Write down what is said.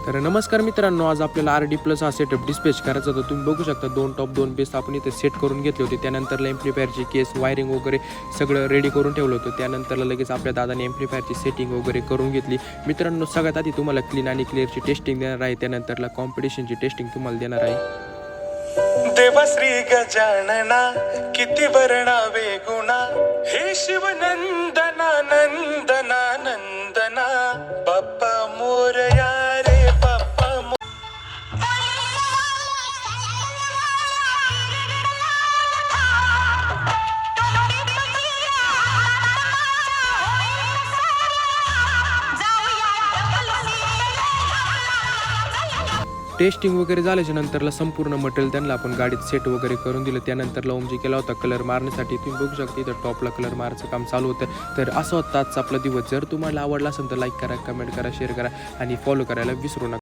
तर नमस्कार मित्रांनो, आज आपल्याला RD+ हा सेटअप डिस्पॅच करायचा होता. तुम्ही बघू शकता 2 टॉप 2 बेस आपण इथे सेट करून घेतले होते. त्यानंतर एम्प्लिफायरची केस, वायरिंग वगैरे सगळं रेडी करून ठेवलं होतं. त्यानंतर लगेच आपल्या दादाने एम्प्लिफायरची सेटिंग वगैरे करून घेतली. मित्रांनो, सगळ्यात आधी तुम्हाला क्लीन आणि क्लिअरची टेस्टिंग देणार आहे. त्यानंतरला कॉम्पिटिशनची टेस्टिंग तुम्हाला देणार आहे. देवश्री गजानना किती वर्णावे गुणा, हे शिवनंदना नंदना नंदना, बाप्पा मोरया रे बाप्पा टेस्टिंग वगैरे झाल्याच्या नंतरला संपूर्ण मटेरियल त्यांना आपण गाडीत सेट वगैरे करून दिलं. त्यानंतरला ओमजी केला होता कलर मारण्यासाठी. तुम्ही बघू शकता इथं टॉपला कलर मारायचं काम चालू होतं. तर असं होतं आजचा आपला दिवस. जर तुम्हाला आवडला असेल तर लाईक करा, कमेंट करा, शेअर करा आणि फॉलो करायला विसरू नका.